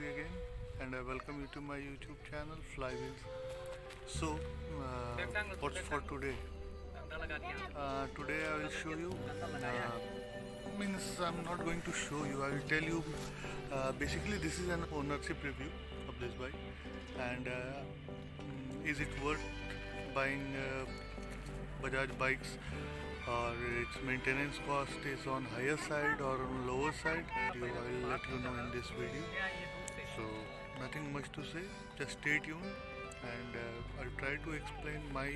again, and I welcome you to my YouTube channel Flywheels. So, what's for today? Today I will show you. Means I'm not going to show you. I will tell you. Basically, this is an ownership review of this bike, and is it worth buying Bajaj bikes, or its maintenance cost is on higher side or on lower side? I will let you know in this video. So nothing much to say, just stay tuned, and I'll try to explain my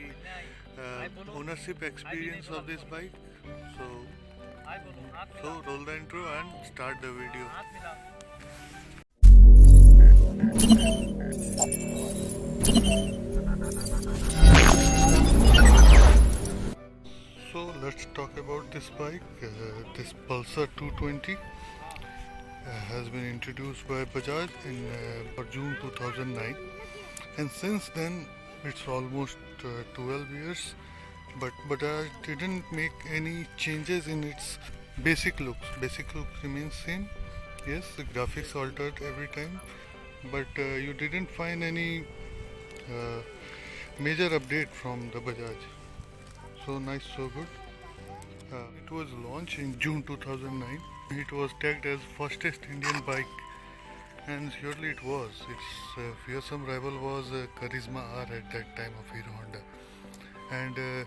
ownership experience of this bike. So roll the intro and start the video. So let's talk about this bike. This Pulsar 220 has been introduced by Bajaj in June 2009, and since then it's almost 12 years, but Bajaj didn't make any changes in its basic looks. Basic look remains same. Yes, the graphics altered every time, but you didn't find any major update from the Bajaj. So nice, so good. It was launched in June 2009. It was tagged as fastest Indian bike, and surely it was. Its fearsome rival was Karizma R at that time of Hero Honda, and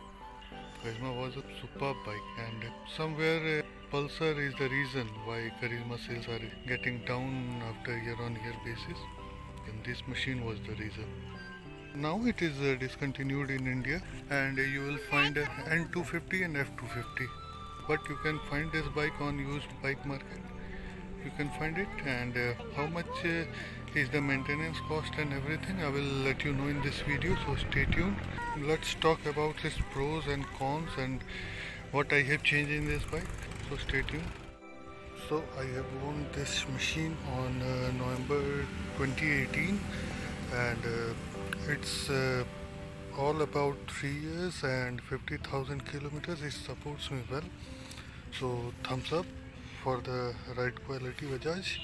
Karizma was a superb bike. And somewhere Pulsar is the reason why Karizma sales are getting down after year-on-year basis, and this machine was the reason. Now it is discontinued in India, and you will find N250 and F250, but you can find this bike on used bike market. You can find it, and how much is the maintenance cost and everything, I will let you know in this video, so stay tuned. Let's talk about its pros and cons and what I have changed in this bike, so stay tuned. So I have owned this machine on November 2018, and it's all about 3 years and 50,000 kilometers. It supports me well, so thumbs up for the ride quality Bajaj.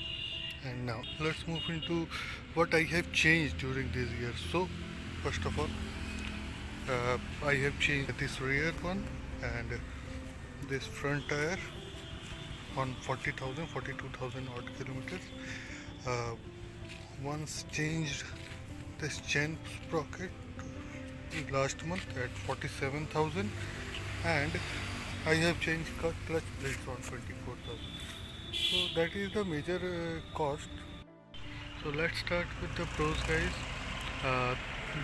And now let's move into what I have changed during these years. So first of all, I have changed this rear one and this front tire on 42,000 odd kilometers. Once changed this chain sprocket last month at 47,000, and I have changed clutch plates on 24,000. So that is the major cost. So let's start with the pros, guys.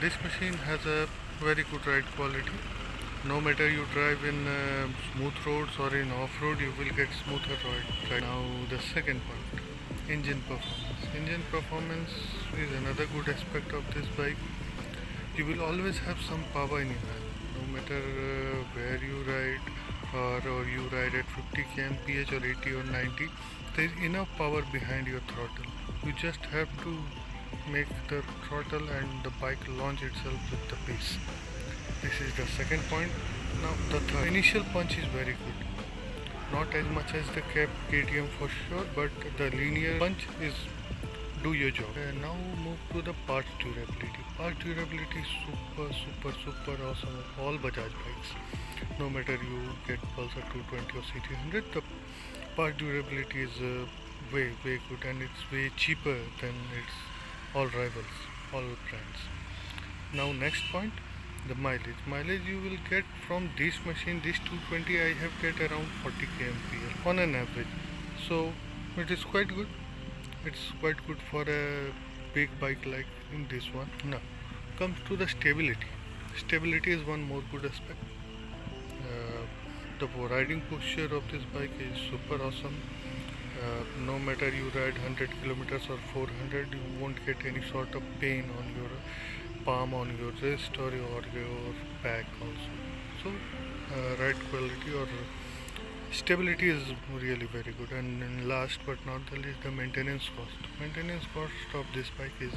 This machine has a very good ride quality. No matter you drive in smooth roads or in off-road, you will get smoother ride. Now the second point, engine performance. Engine performance is another good aspect of this bike. You will always have some power in your hand, no matter where you ride, or you ride at 50 kmph or 80 or 90. There is enough power behind your throttle. You just have to make the throttle and the bike launch itself with the pace. This is the second point. Now the third, initial punch is very good. Not as much as the KTM for sure, but the linear punch is do your job. Now move to the parts durability. Parts durability is super awesome of all Bajaj bikes. No matter you get Pulsar 220 or CT100, the part durability is way good, and it's way cheaper than its all rivals, all brands. Now next point, the mileage. Mileage you will get from this machine, this 220, I have get around 40 kmph on an average. So it is quite good. It's quite good for a big bike like in this one. Now comes to the stability. Stability is one more good aspect. The riding posture of this bike is super awesome. No matter you ride 100 kilometers or 400, you won't get any sort of pain on your palm, on your wrist, or your back also. So ride quality or stability is really very good. And last but not the least, the maintenance cost. Maintenance cost of this bike is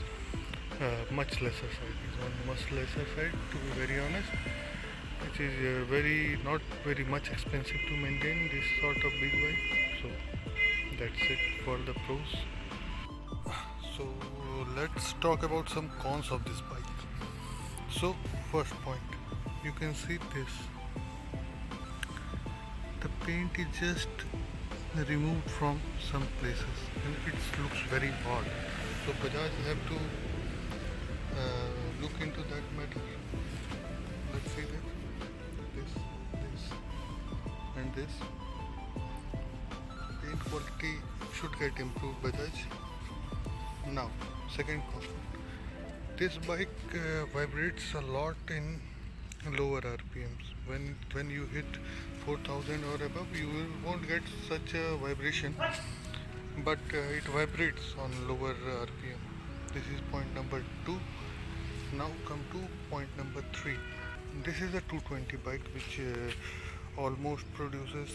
much lesser side. It's on much lesser side, to be very honest. It is not very much expensive to maintain this sort of big bike. So that's it for the pros. So let's talk about some cons of this bike. So first point, you can see this. The paint is just removed from some places and it looks very odd. So Bajaj have to look into that matter. Let's see this, and this. Paint quality should get improved, Bajaj. Now, second question. This bike vibrates a lot in lower RPMs. When you hit 4000 or above, you won't get such a vibration, but it vibrates on lower RPM. This is point number 2. Now come to point number 3. This is a 220 bike which almost produces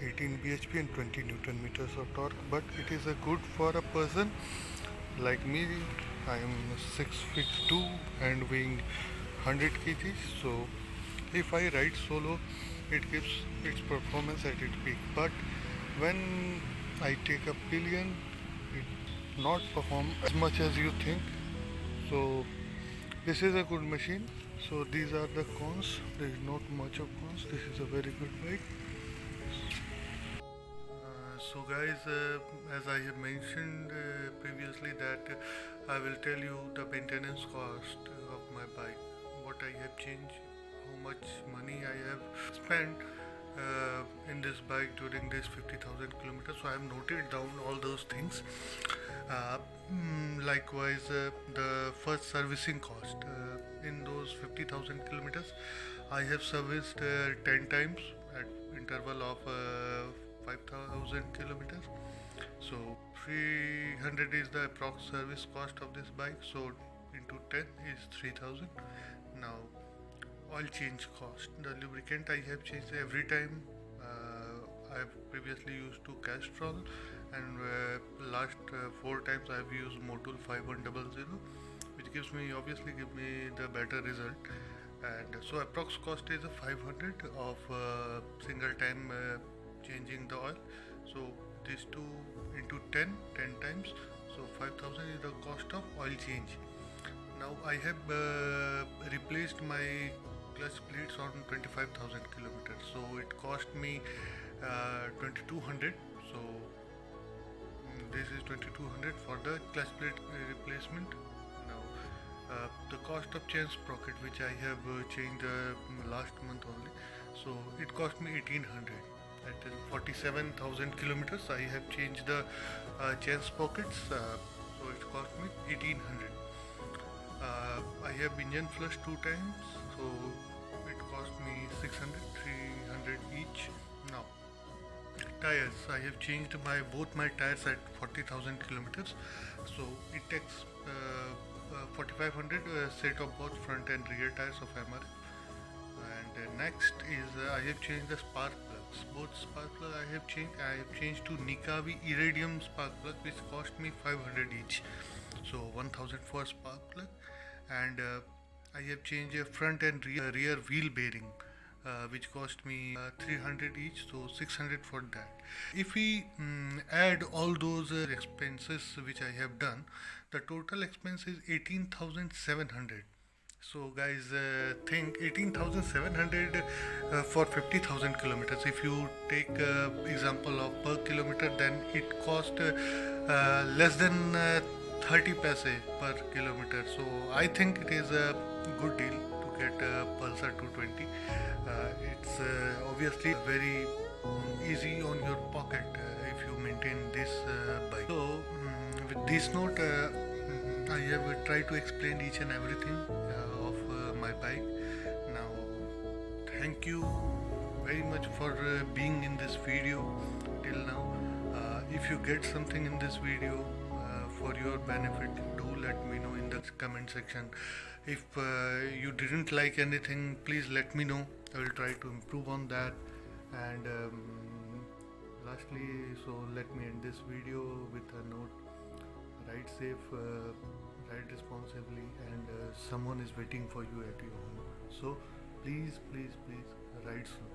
18 bhp and 20 newton meters of torque, but it is a good for a person like me. I am 6 feet 2 and weighing 100 kgs, so if I ride solo it gives its performance at its peak, but when I take a pillion it not perform as much as you think. So this is a good machine. So these are the cons. There is not much of cons. This is a very good bike. So guys, as I have mentioned previously that I will tell you the maintenance cost of my bike, what I have changed, how much money I have spent in this bike during this 50,000 kilometers. So I have noted down all those things. Likewise, the first servicing cost in those 50,000 kilometers, I have serviced 10 times at interval of 5,000 kilometers. So 300 is the approx service cost of this bike. So into 10 is 3,000. Now oil change cost. The lubricant I have changed every time. I have previously used to Castrol, and last 4 times I have used Motul 5100, which gives me the better result. And so approx cost is a 500 of single time changing the oil. So these two into 10 times, so 5,000 is the cost of oil change. Now I have replaced my clutch plates on 25,000 kilometers, so it cost me 2200. So this is 2200 for the clutch plate replacement. Now the cost of chain sprocket, which I have changed last month only, so it cost me 1800. At 47,000 kilometers I have changed the chain sprockets, so it cost me 1800. I have engine flush 2 times, so it cost me 600, 300 each. Now tires, I have changed both my tires at 40,000 kilometers, so it takes 4500 set of both front and rear tires of MRF. And next is I have changed the spark plugs. Both spark plugs I have changed to Nikavi Iridium spark plug, which cost me 500 each, so 1000 for spark plug. And I have changed a front and rear wheel bearing, which cost me 300 each, so 600 for that. If we add all those expenses which I have done, the total expense is 18,700. So guys, think 18,700 for 50,000 kilometers. If you take example of per kilometer, then it cost less than 30 paise per kilometer. So I think it is a good deal to get a Pulsar 220. It's obviously very easy on your pocket if you maintain this bike. So with this note, I have tried to explain each and everything of my bike. Now thank you very much for being in this video till now. If you get something in this video for your benefit, do let me know in the comment section. If you didn't like anything, please let me know. I will try to improve on that. And lastly, so let me end this video with a note: ride safe, ride responsibly, and someone is waiting for you at your home. So please ride slow.